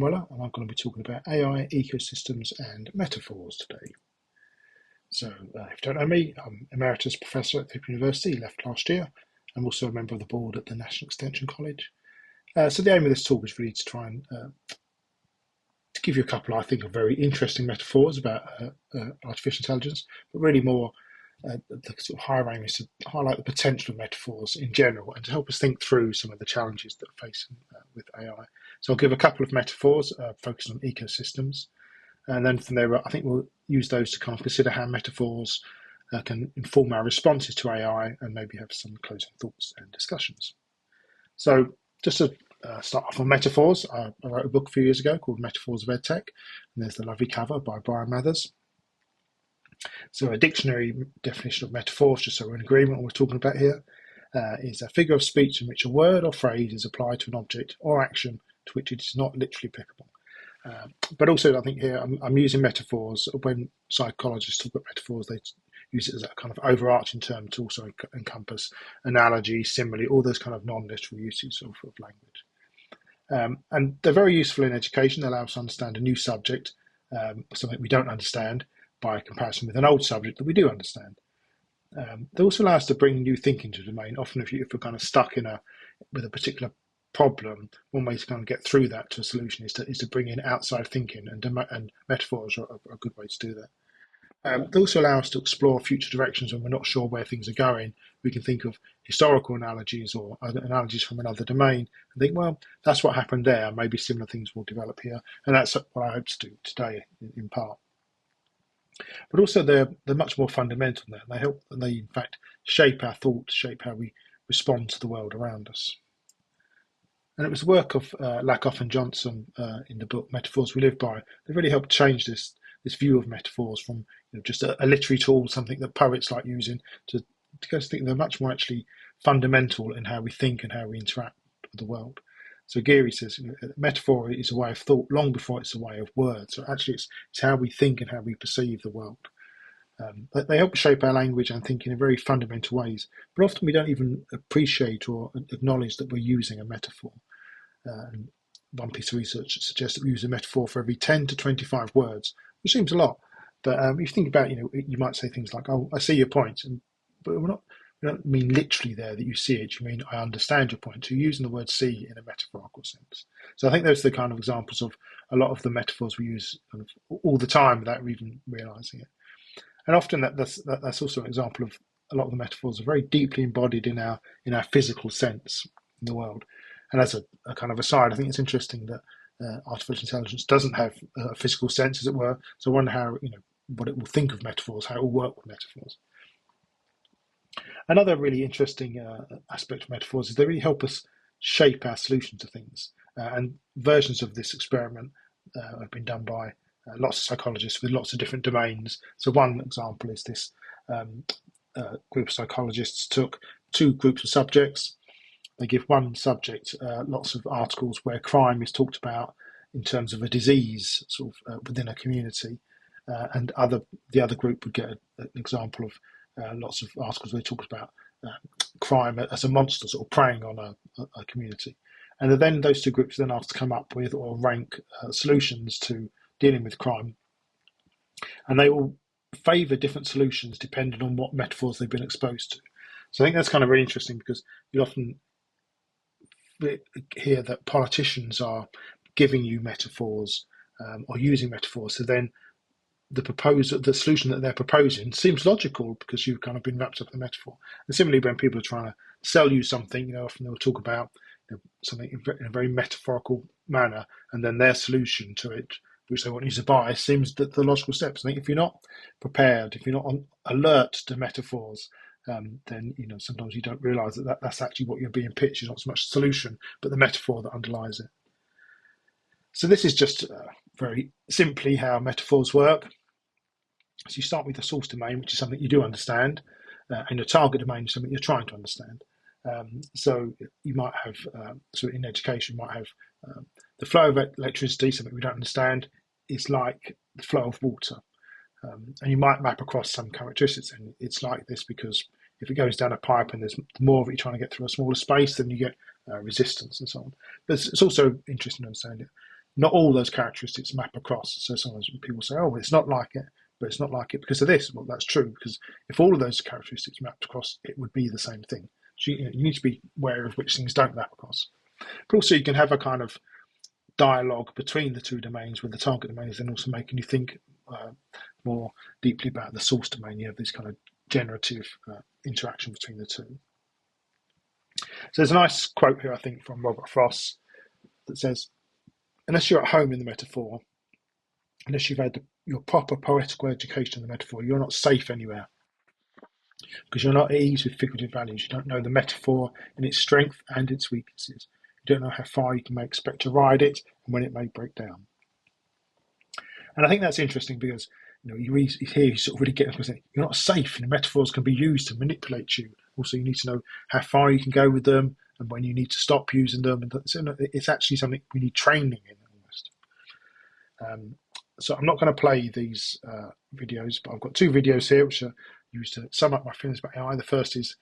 Muller, and I'm going to be talking about AI, ecosystems and metaphors today. So if you don't know me, I'm Emeritus Professor at the University, left last year. I'm also a member of the board at the National Extension College. So the aim of this talk is really to try and to give you a couple, I think, of very interesting metaphors about artificial intelligence, but really more the sort of higher aim is to highlight the potential of metaphors in general and to help us think through some of the challenges that we're facing with AI. So I'll give a couple of metaphors focusing on ecosystems, and then from there I think we'll use those to kind of consider how metaphors can inform our responses to AI and maybe have some closing thoughts and discussions. So just to start off on metaphors, I wrote a book a few years ago called Metaphors of EdTech, and there's the lovely cover by Brian Mathers. So a dictionary definition of metaphors, just so we're in agreement what we're talking about here, is a figure of speech in which a word or phrase is applied to an object or action to which it is not literally applicable. But also I think here I'm using metaphors. When psychologists talk about metaphors, they use it as a kind of overarching term to also encompass analogy, simile, all those kind of non-literal uses of language. And they're very useful in education. They allow us to understand a new subject, something we don't understand, by comparison with an old subject that we do understand. They also allow us to bring new thinking to the domain. Often if we're kind of stuck with a particular problem, one way to kind of get through that to a solution is to bring in outside thinking, and metaphors are a good way to do that. They also allow us to explore future directions when we're not sure where things are going. We can think of historical analogies or other analogies from another domain and think, well, that's what happened there. Maybe similar things will develop here. And that's what I hope to do today in part. But also they're much more fundamental than that. They in fact shape our thoughts, shape how we respond to the world around us. And it was the work of Lakoff and Johnson in the book Metaphors We Live By that really helped change this view of metaphors from just a literary tool, something that poets like using, to go to think they're much more actually fundamental in how we think and how we interact with the world. So Geary says metaphor is a way of thought long before it's a way of words. So actually it's how we think and how we perceive the world. They help shape our language and thinking in very fundamental ways, but often we don't even appreciate or acknowledge that we're using a metaphor. One piece of research suggests that we use a metaphor for every 10 to 25 words, which seems a lot. But if you think about, you might say things like, "Oh, I see your point," but we don't mean literally there that you see it. You mean I understand your point. So you're using the word "see" in a metaphorical sense. So I think those are the kind of examples of a lot of the metaphors we use kind of all the time without even realizing it. And often that's also an example of a lot of the metaphors are very deeply embodied in our physical sense in the world. And as a kind of aside, I think it's interesting that artificial intelligence doesn't have a physical sense, as it were. So I wonder how, what it will think of metaphors, how it will work with metaphors. Another really interesting aspect of metaphors is they really help us shape our solutions to things. And versions of this experiment have been done by lots of psychologists with lots of different domains. So one example is this group of psychologists took two groups of subjects. They give one subject lots of articles where crime is talked about in terms of a disease sort of within a community, and the other group would get an example of lots of articles where they talk about crime as a monster sort of preying on a community. And then those two groups are then asked to come up with or rank solutions to dealing with crime. And they all favour different solutions depending on what metaphors they've been exposed to. So I think that's kind of really interesting because you often hear that politicians are giving you metaphors or using metaphors. So then the solution that they're proposing seems logical because you've kind of been wrapped up in the metaphor. And similarly, when people are trying to sell you something, often they'll talk about something in a very metaphorical manner, and then their solution to it, which they want you to buy, seems that the logical steps. I think if you're not prepared, if you're not on alert to metaphors, then sometimes you don't realise that's actually what you're being pitched. It's not so much the solution, but the metaphor that underlies it. So this is just very simply how metaphors work. So you start with the source domain, which is something you do understand, and your target domain is something you're trying to understand. So you might have, in education, you might have the flow of electricity, something we don't understand, is like the flow of water. And you might map across some characteristics, and it's like this because if it goes down a pipe and there's more of it trying to get through a smaller space, then you get resistance and so on. But it's also interesting to understand it. not all those characteristics map across. So sometimes people say, oh, it's not like it, but it's not like it because of this. Well, that's true, because if all of those characteristics mapped across, it would be the same thing. So you need to be aware of which things don't map across. But also you can have a kind of dialogue between the two domains, where the target domain is then also making you think more deeply about the source domain. You have this kind of generative interaction between the two. So there's a nice quote here, I think, from Robert Frost that says, unless you're at home in the metaphor, unless you've had your proper poetical education in the metaphor, you're not safe anywhere, because you're not at ease with figurative values. You don't know the metaphor in its strength and its weaknesses. You don't know how far you may expect to ride it and when it may break down. And I think that's interesting because you hear you sort of really get into saying you're not safe, and the metaphors can be used to manipulate you. Also, you need to know how far you can go with them and when you need to stop using them. And it's actually something we need training in almost. So I'm not going to play these videos, but I've got two videos here which are used to sum up my feelings about AI. The first is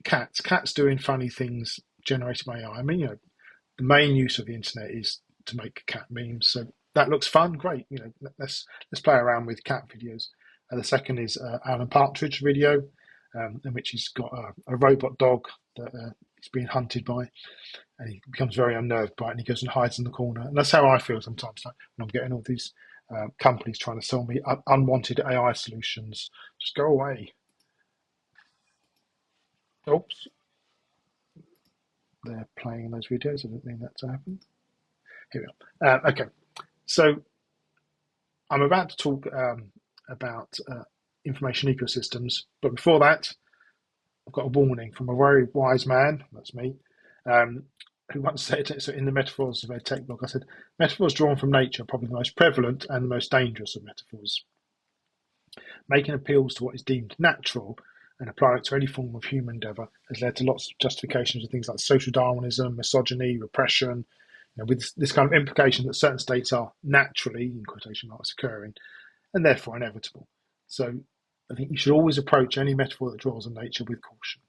cats doing funny things generated by AI. I mean, the main use of the internet is to make cat memes. So that looks fun, great. Let's play around with cat videos. The second is Alan Partridge video, in which he's got a robot dog that he's being hunted by, and he becomes very unnerved by it, and he goes and hides in the corner. And that's how I feel sometimes, like, when I'm getting all these companies trying to sell me unwanted AI solutions. Just go away. Oops. They're playing those videos. I didn't mean that to happen. Here we are. Okay. So I'm about to talk about information ecosystems, but before that, I've got a warning from a very wise man, that's me, who once said, so in the Metaphors of EdTech blog, I said, metaphors drawn from nature are probably the most prevalent and the most dangerous of metaphors. Making appeals to what is deemed natural and applying it to any form of human endeavour has led to lots of justifications of things like social Darwinism, misogyny, repression, with this kind of implication that certain states are naturally, in quotation marks, occurring, and therefore inevitable. So I think you should always approach any metaphor that draws on nature with caution.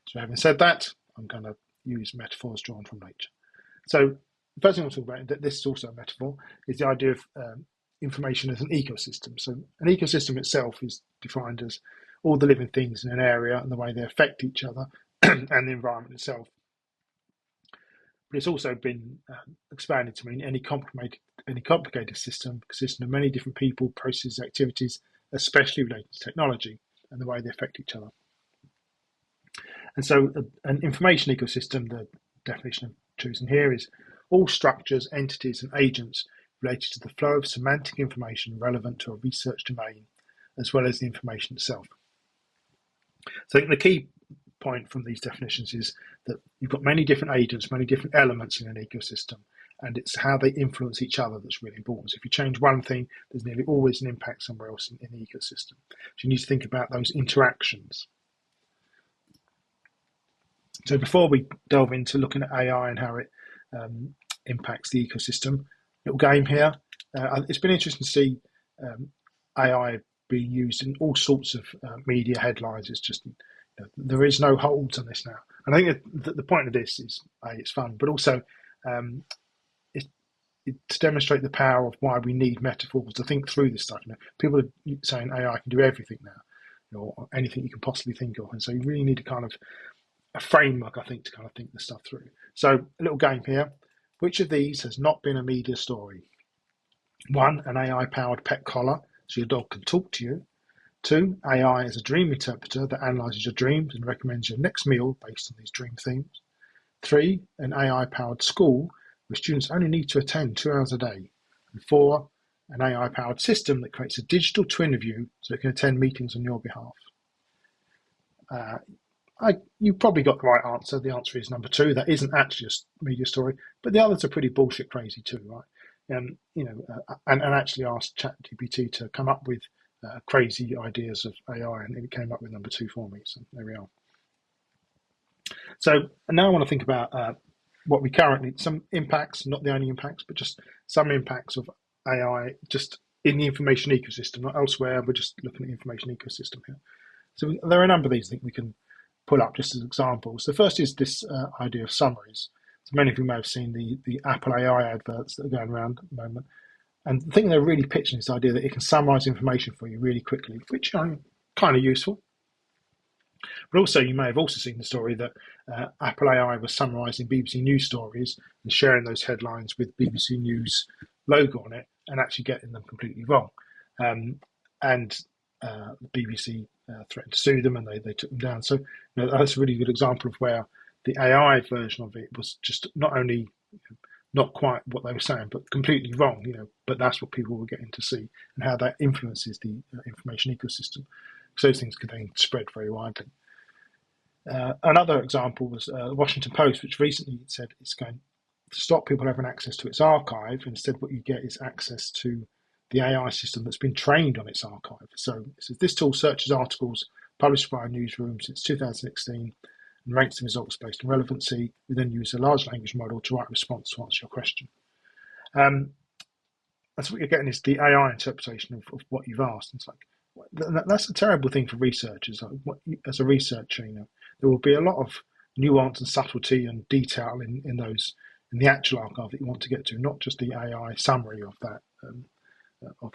So having said that, I'm going to use metaphors drawn from nature. So the first thing I'll talk about, that this is also a metaphor, is the idea of information as an ecosystem. So an ecosystem itself is defined as all the living things in an area and the way they affect each other and the environment itself. But it's also been expanded to mean any complicated system consisting of many different people, processes, activities, especially related to technology and the way they affect each other. And so an information ecosystem, the definition I'm choosing here, is all structures, entities, and agents related to the flow of semantic information relevant to a research domain, as well as the information itself. So I think the key point from these definitions is that you've got many different agents, many different elements in an ecosystem, and it's how they influence each other that's really important. So if you change one thing, there's nearly always an impact somewhere else in the ecosystem. So you need to think about those interactions. So before we delve into looking at AI and how it impacts the ecosystem, little game here. It's been interesting to see AI being used in all sorts of media headlines. It's just, there is no holds on this now. And I think that the point of this is, it's fun, but also to demonstrate the power of why we need metaphors to think through this stuff. People are saying AI can do everything now, or anything you can possibly think of. And so you really need a kind of a framework, I think, to kind of think this stuff through. So a little game here. Which of these has not been a media story? 1, an AI-powered pet collar, so your dog can talk to you. 2, AI as a dream interpreter that analyses your dreams and recommends your next meal based on these dream themes. 3, an AI-powered school where students only need to attend 2 hours a day. And 4, an AI-powered system that creates a digital twin of you so it can attend meetings on your behalf. You probably got the right answer. The answer is number 2. That isn't actually a media story, but the others are pretty bullshit crazy too, right? And actually asked ChatGPT to come up with crazy ideas of AI, and it came up with number 2 for me. So there we are. So now I want to think about what we currently, some impacts, not the only impacts, but just some impacts of AI just in the information ecosystem, not elsewhere. We're just looking at the information ecosystem here. So there are a number of these I think we can pull up just as examples. The first is this idea of summaries. Many of you may have seen the Apple AI adverts that are going around at the moment. And the thing they're really pitching is the idea that it can summarize information for you really quickly, which is kind of useful. But also, you may have also seen the story that Apple AI was summarising BBC News stories and sharing those headlines with BBC News logo on it, and actually getting them completely wrong. And the BBC threatened to sue them, and they took them down. So that's a really good example of where the AI version of it was just not only not quite what they were saying, but completely wrong. But that's what people were getting to see, and how that influences the information ecosystem. So those things can then spread very widely. Another example was the Washington Post, which recently said it's going to stop people having access to its archive. Instead, what you get is access to the AI system that's been trained on its archive. So it says this tool searches articles published by a newsroom since 2016 and ranks the results based on relevancy. We then use a large language model to write a response to answer your question. That's what you're getting, is the AI interpretation of what you've asked. It's like, that's a terrible thing for researchers. As a researcher, there will be a lot of nuance and subtlety and detail in the actual archive that you want to get to, not just the AI summary of that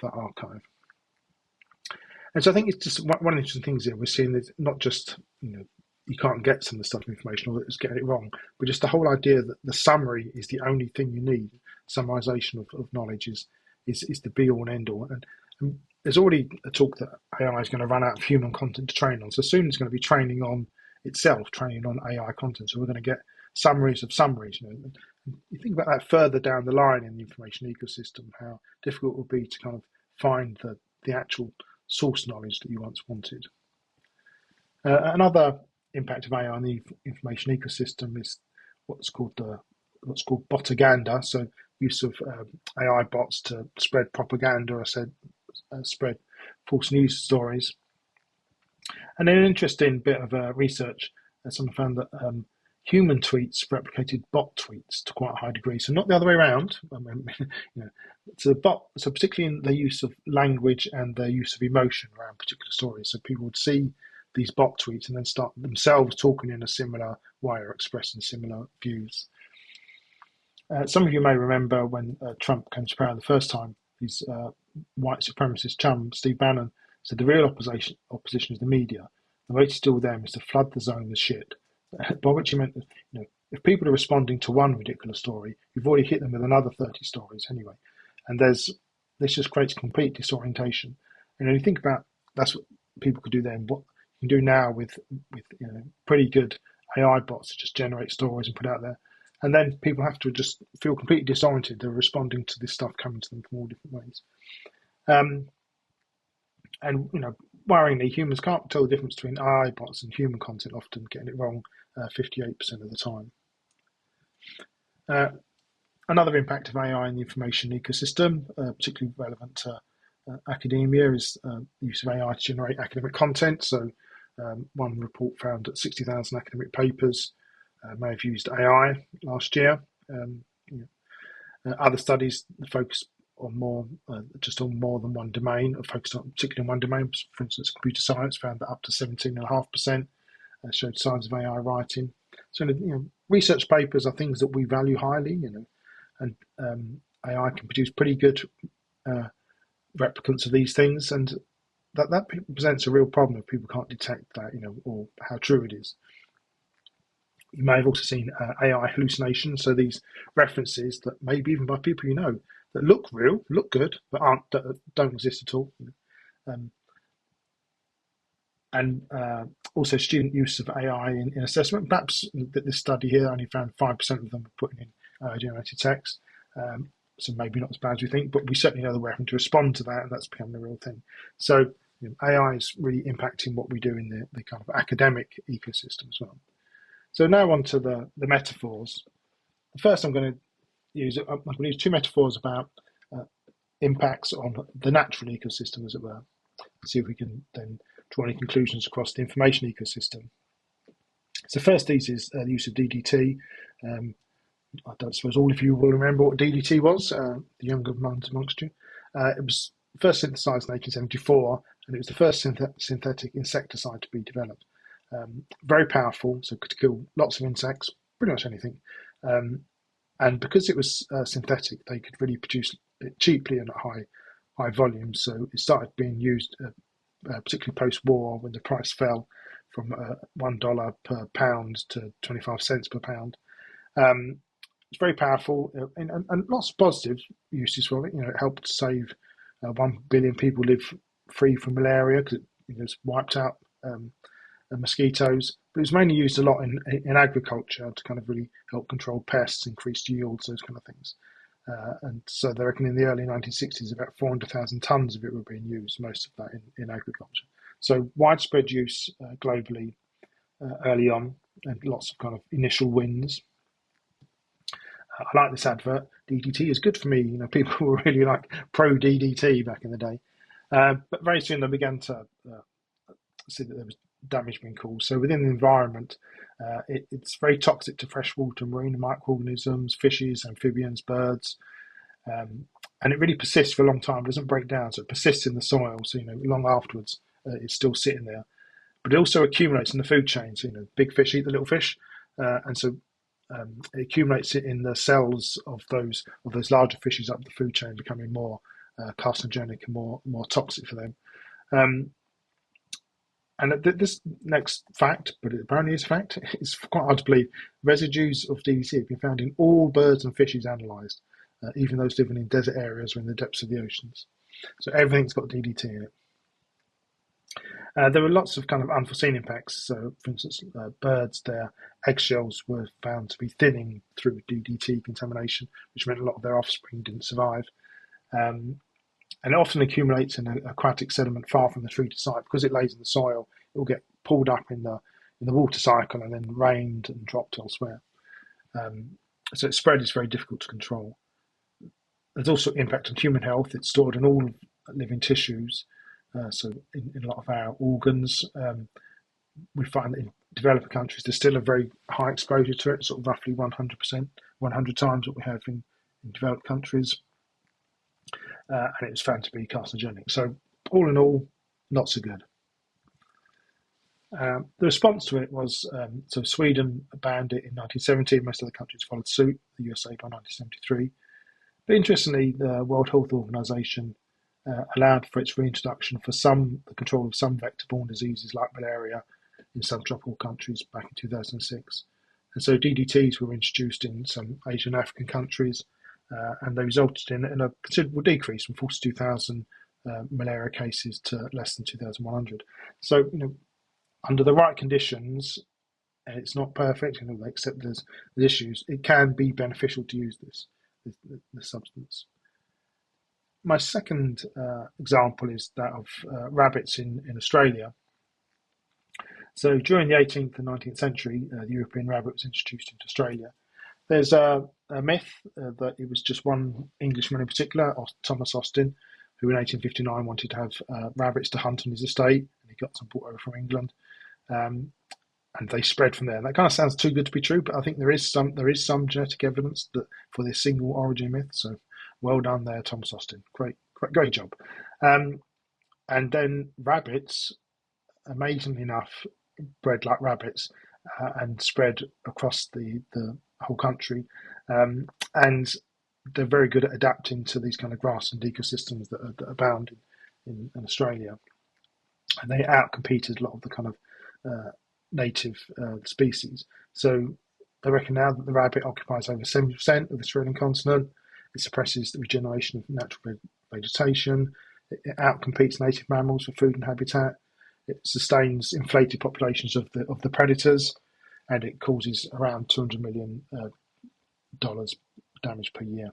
archive. And so I think it's just one of the interesting things here. We're seeing that not just you can't get some of the stuff information, or it's getting it wrong, but just the whole idea that the summary is the only thing you need. Summarization of knowledge is the be all and end all. And there's already a talk that AI is going to run out of human content to train on. So soon it's going to be training on itself, training on AI content. So we're going to get summaries of summaries. You think about that further down the line in the information ecosystem, how difficult it will be to kind of find the actual source knowledge that you once wanted. Another impact of AI on the information ecosystem is what's called botaganda. So use of AI bots to spread propaganda, or spread false news stories. And an interesting bit of research, someone found that human tweets replicated bot tweets to quite a high degree. So not the other way around. So particularly in the use of language and the use of emotion around particular stories. So people would see these bot tweets and then start themselves talking in a similar way or expressing similar views. Some of you may remember when Trump came to power the first time, his white supremacist chum, Steve Bannon, said the real opposition is the media. The way to deal with them is to flood the zone with shit. By which he meant that, if people are responding to one ridiculous story, you've already hit them with another 30 stories anyway. And this just creates complete disorientation. And you think about that's what people could do then. What you can do now with pretty good AI bots to just generate stories and put out there. And then people have to just feel completely disoriented. They're responding to this stuff coming to them from all different ways. And worryingly, humans can't tell the difference between AI bots and human content, often getting it wrong 58% of the time. Another impact of AI in the information ecosystem, particularly relevant to academia, is the use of AI to generate academic content. So one report found that 60,000 academic papers may have used AI last year. Other studies focus on more than one domain, or focused on particularly in one domain. For instance, computer science found that up to 17.5% showed signs of AI writing. So research papers are things that we value highly, and AI can produce pretty good replicants of these things, and that presents a real problem if people can't detect that, or how true it is. You may have also seen AI hallucinations, so these references that maybe even by people that look real, look good, but don't exist at all. And also student use of AI in assessment. Perhaps this study here only found 5% of them were putting in generated text, so maybe not as bad as we think, but we certainly know that we're having to respond to that, and that's becoming a real thing. So AI is really impacting what we do in the kind of academic ecosystem as well. So now on to the metaphors. The first I'm going to use two metaphors about impacts on the natural ecosystem, as it were. See if we can then draw any conclusions across the information ecosystem. So first, these is the use of DDT. I don't suppose all of you will remember what DDT was, the younger ones amongst you. It was first synthesized in 1874, and it was the first synthetic insecticide to be developed. Very powerful, so could kill lots of insects, pretty much anything. And because it was synthetic, they could really produce it cheaply and at high volumes. So it started being used, particularly post-war, when the price fell from $1 per pound to 25 cents per pound. It's very powerful, and lots of positive uses for it. It helped save 1 billion people live free from malaria because it wiped out mosquitoes. But it was mainly used a lot in agriculture to kind of really help control pests, increase yields, those kind of things. And so they reckon in the early 1960s, about 400,000 tons of it were being used, most of that in agriculture. So widespread use globally early on, and lots of kind of initial wins. I like this advert. DDT is good for me. People were really like pro DDT back in the day. But very soon they began to see that there was damage being caused. So within the environment, it's very toxic to freshwater and marine microorganisms, fishes, amphibians, birds. And it really persists for a long time. It doesn't break down, so it persists in the soil. So, long afterwards, it's still sitting there. But it also accumulates in the food chain. So, big fish eat the little fish. And so it accumulates it in the cells of those larger fishes up the food chain, becoming more carcinogenic and more toxic for them. And this next fact, but it apparently is a fact, it's quite hard to believe, residues of DDT have been found in all birds and fishes analysed, even those living in desert areas or in the depths of the oceans. So everything's got DDT in it. There were lots of kind of unforeseen impacts. So, for instance, birds, their eggshells were found to be thinning through DDT contamination, which meant a lot of their offspring didn't survive. And it often accumulates in aquatic sediment far from the treated site. Because it lays in the soil, it will get pulled up in the water cycle and then rained and dropped elsewhere. So its spread is very difficult to control. There's also impact on human health. It's stored in all living tissues. So in a lot of our organs, we find that in developing countries, there's still a very high exposure to it, sort of roughly 100%, 100 times what we have in developed countries. And it was found to be carcinogenic. So all in all, not so good. The response to it was, so Sweden banned it in 1970, most other countries followed suit, the USA by 1973. But interestingly, the World Health Organization allowed for its reintroduction for the control of some vector-borne diseases like malaria in subtropical countries back in 2006. And so DDTs were introduced in some Asian and African countries, and they resulted in a considerable decrease from 42,000 malaria cases to less than 2,100. So, under the right conditions, and it's not perfect, they accept there's issues, it can be beneficial to use this substance. My second example is that of rabbits in Australia. So during the 18th and 19th century, the European rabbit was introduced into Australia. There's a myth that it was just one Englishman in particular, Thomas Austin, who in 1859 wanted to have rabbits to hunt on his estate, and he got some brought over from England, and they spread from there. And that kind of sounds too good to be true, but I think there is some genetic evidence for this single origin myth. So well done there, Thomas Austin. Great job. And then rabbits, amazingly enough, bred like rabbits and spread across the whole country. And they're very good at adapting to these kind of grassland ecosystems that abound in Australia. And they outcompeted a lot of the kind of native species. So they reckon now that the rabbit occupies over 70% of the Australian continent. It suppresses the regeneration of natural vegetation. It outcompetes native mammals for food and habitat. It sustains inflated populations of the predators, and it causes around $200 million damage per year.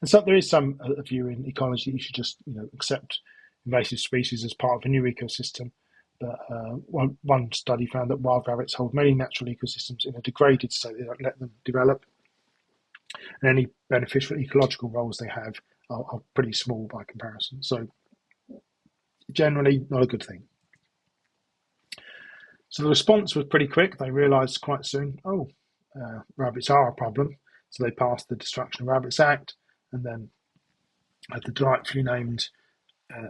And so there is some view in ecology that you should just accept invasive species as part of a new ecosystem. But one study found that wild rabbits hold many natural ecosystems in a degraded state. They don't let them develop. And any beneficial ecological roles they have are pretty small by comparison. So generally not a good thing. So the response was pretty quick. They realised quite soon, rabbits are a problem. So they passed the Destruction of Rabbits Act, and then the delightfully named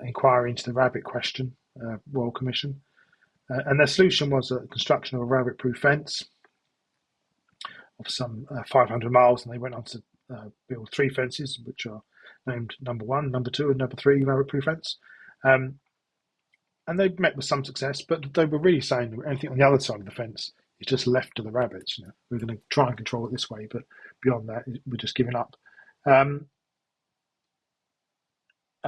Inquiry into the Rabbit Question, Royal Commission. And their solution was the construction of a rabbit-proof fence some 500 miles, and they went on to build 3 fences, which are named number 1, number 2, and number 3 rabbit-proof fence. And they met with some success, but they were really saying that anything on the other side of the fence is just left to the rabbits. We're going to try and control it this way, but beyond that, we're just giving up.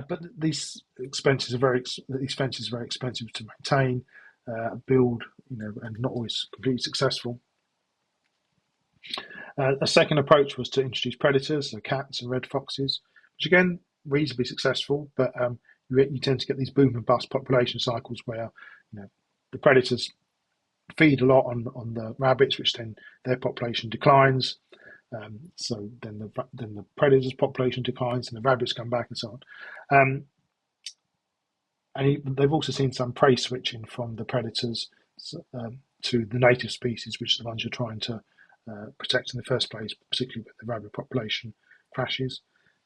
But these fences are very expensive to maintain, build, and not always completely successful. A second approach was to introduce predators, so cats and red foxes, which again reasonably successful, but you tend to get these boom and bust population cycles where the predators feed a lot on the rabbits, which then their population declines. So then the predators' population declines, and the rabbits come back, and so on. And they've also seen some prey switching from the predators to the native species, which are the ones you're trying to protect in the first place, particularly with the rabbit population crashes.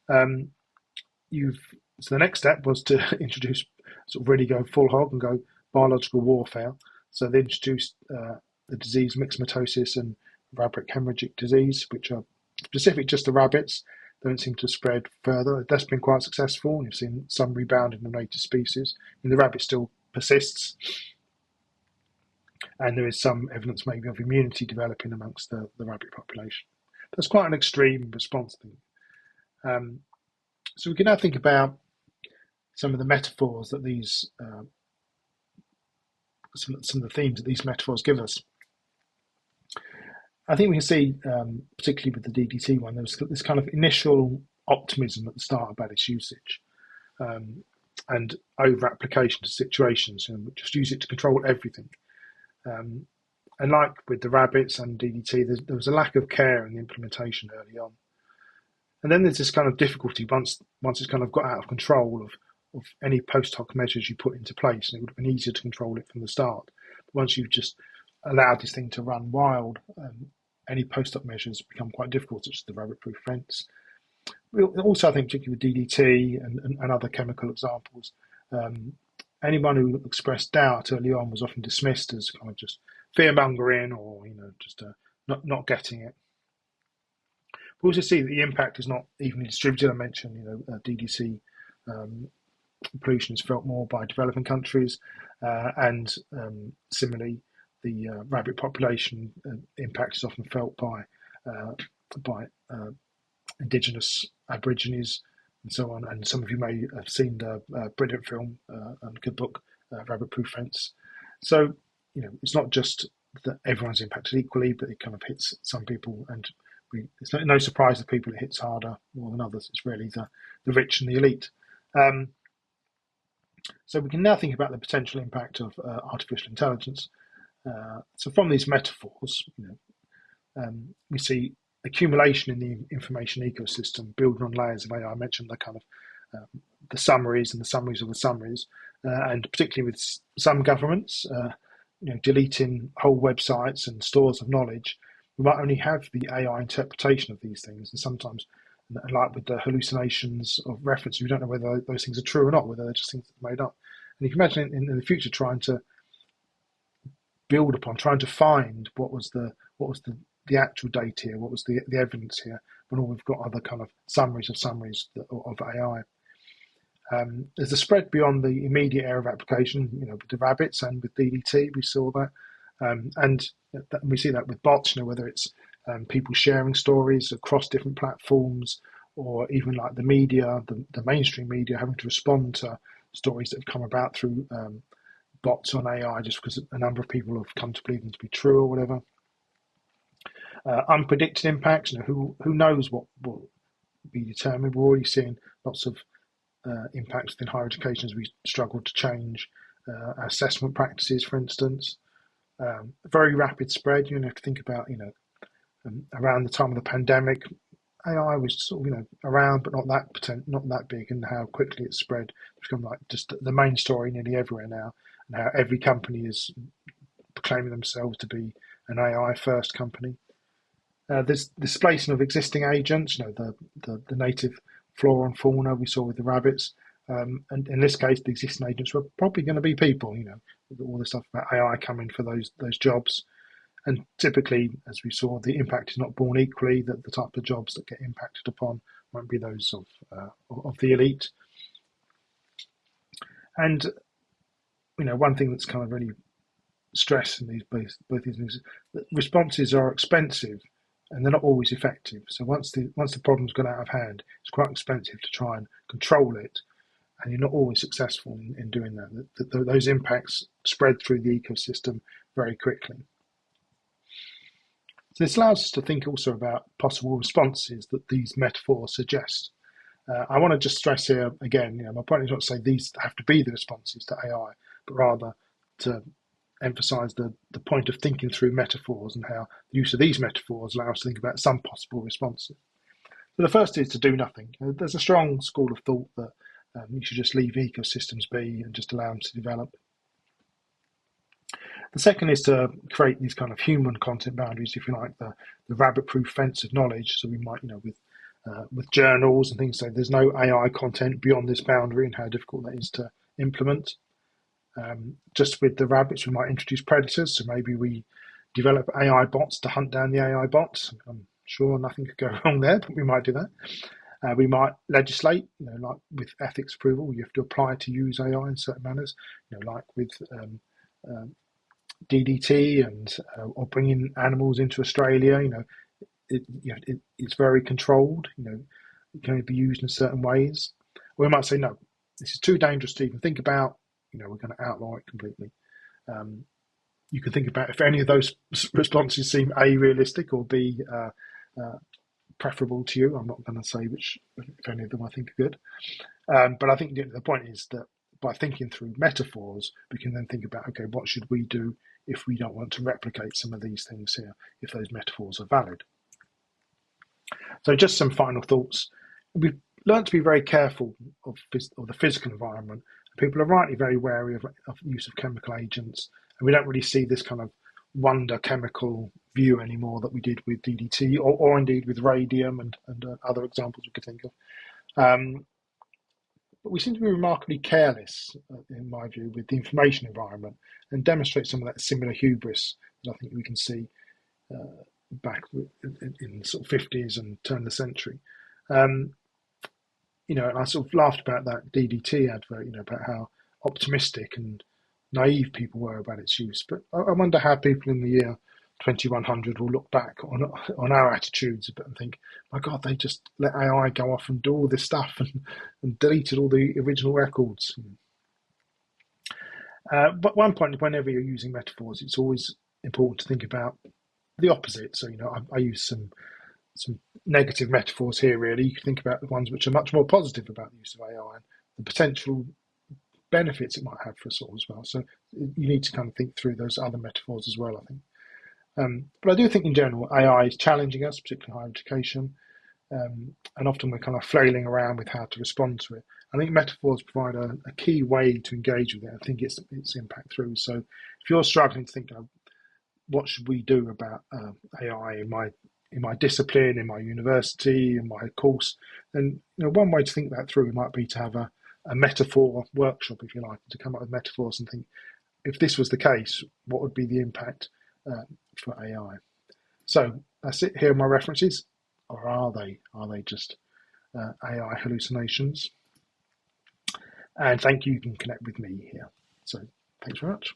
So the next step was to introduce, sort of really go full hog and go biological warfare. So they introduced the disease myxomatosis and rabbit hemorrhagic disease, which are specific just to rabbits. They don't seem to spread further. That's been quite successful. You've seen some rebound in the native species, and the rabbit still persists. And there is some evidence maybe of immunity developing amongst the rabbit population. That's quite an extreme response thing. So we can now think about some of the metaphors that these, some of the themes that these metaphors give us. I think we can see, particularly with the DDT one, there was this kind of initial optimism at the start about its usage, and over-application to situations, and just use it to control everything. And like with the rabbits and DDT, there was a lack of care in the implementation early on. And then there's this kind of difficulty once it's kind of got out of control of any post hoc measures you put into place, and it would have been easier to control it from the start. But once you've just allowed this thing to run wild, any post hoc measures become quite difficult, such as the rabbit-proof fence. Also, I think particularly with DDT and other chemical examples, anyone who expressed doubt early on was often dismissed as kind of just fear-mongering or just not getting it. We also see that the impact is not evenly distributed. I mentioned DDC pollution is felt more by developing countries, and similarly the rabbit population impact is often felt by indigenous Aborigines and so on. And some of you may have seen the brilliant film and good book, Rabbit Proof Fence. So it's not just that everyone's impacted equally, but it kind of hits some people, and it's no surprise that people it hits harder more than others. It's really the rich and the elite. So we can now think about the potential impact of artificial intelligence. So from these metaphors, we see accumulation in the information ecosystem, building on layers of AI. I mentioned the kind of the summaries and the summaries of the summaries, and particularly with some governments, deleting whole websites and stores of knowledge. We might only have the AI interpretation of these things, and sometimes, like with the hallucinations of reference, we don't know whether those things are true or not, whether they're just things that are made up. And you can imagine in the future trying to build upon, trying to find what was the actual data here, what was the evidence here, when all we've got other kind of summaries of AI. There's a spread beyond the immediate area of application, with the rabbits and with DDT, we saw that. And we see that with bots, whether it's people sharing stories across different platforms, or even like the media, the mainstream media having to respond to stories that have come about through bots on AI just because a number of people have come to believe them to be true or whatever. Unpredicted impacts, who knows what will be determined. We're already seeing lots of impacts within higher education as we struggle to change our assessment practices, for instance. Very rapid spread. You have to think about, around the time of the pandemic, AI was sort of, around, but not that big, and how quickly it spread. It's become like just the main story nearly everywhere now, and how every company is proclaiming themselves to be an AI first company. There's displacement of existing agents, the native flora and fauna we saw with the rabbits. And in this case, the existing agents were probably going to be people, with all the stuff about AI coming for those jobs. And typically, as we saw, the impact is not borne equally, that the type of jobs that get impacted upon won't be those of the elite. And one thing that's kind of really stressed in these both these things, that responses are expensive and they're not always effective. So once the problem's gone out of hand, it's quite expensive to try and control it, and you're not always successful in doing that. Those impacts spread through the ecosystem very quickly. So this allows us to think also about possible responses that these metaphors suggest. I want to just stress here again, my point is not to say these have to be the responses to AI, but rather to emphasize the point of thinking through metaphors and how the use of these metaphors allows us to think about some possible responses. So the first is to do nothing. There's a strong school of thought that you should just leave ecosystems be and just allow them to develop. The second is to create these kind of human content boundaries, if you like, the rabbit-proof fence of knowledge. So we might, with journals and things, say there's no AI content beyond this boundary, and how difficult that is to implement. Just with the rabbits, we might introduce predators. So maybe we develop AI bots to hunt down the AI bots. I'm sure nothing could go wrong there, but we might do that. We might legislate, like with ethics approval, you have to apply to use AI in certain manners, like with DDT and or bringing animals into Australia. It's very controlled. It can only be used in certain ways. Or we might say, no, this is too dangerous to even think about. We're going to outlaw it completely. You can think about if any of those responses seem A, realistic, or B, preferable to you. I'm not going to say if any of them I think are good. But I think the point is that by thinking through metaphors, we can then think about, okay, what should we do if we don't want to replicate some of these things here, if those metaphors are valid. So just some final thoughts. We've learned to be very careful of the physical environment. People are rightly very wary of use of chemical agents, and we don't really see this kind of wonder chemical view anymore that we did with DDT or indeed with radium and other examples we could think of. But we seem to be remarkably careless, in my view, with the information environment, and demonstrate some of that similar hubris that I think we can see back in the sort of 50s and turn of the century. And I sort of laughed about that DDT advert, about how optimistic and naive people were about its use. But I wonder how people in the year 2100 will look back on our attitudes a bit and think, my God, they just let AI go off and do all this stuff and deleted all the original records. But one point, whenever you're using metaphors, it's always important to think about the opposite. So, I use some negative metaphors here, really. You can think about the ones which are much more positive about the use of AI and the potential benefits it might have for us all as well. So you need to kind of think through those other metaphors as well, I think. But I do think in general, AI is challenging us, particularly higher education, and often we're kind of flailing around with how to respond to it. I think metaphors provide a key way to engage with it. I think it's impact through. So if you're struggling to think, what should we do about AI in my discipline, in my university, in my course, then one way to think that through might be to have a metaphor workshop, if you like, to come up with metaphors and think, if this was the case, what would be the impact for AI? So that's it. Here are my references, or are they just AI hallucinations? And thank you. You can connect with me here. So thanks very much.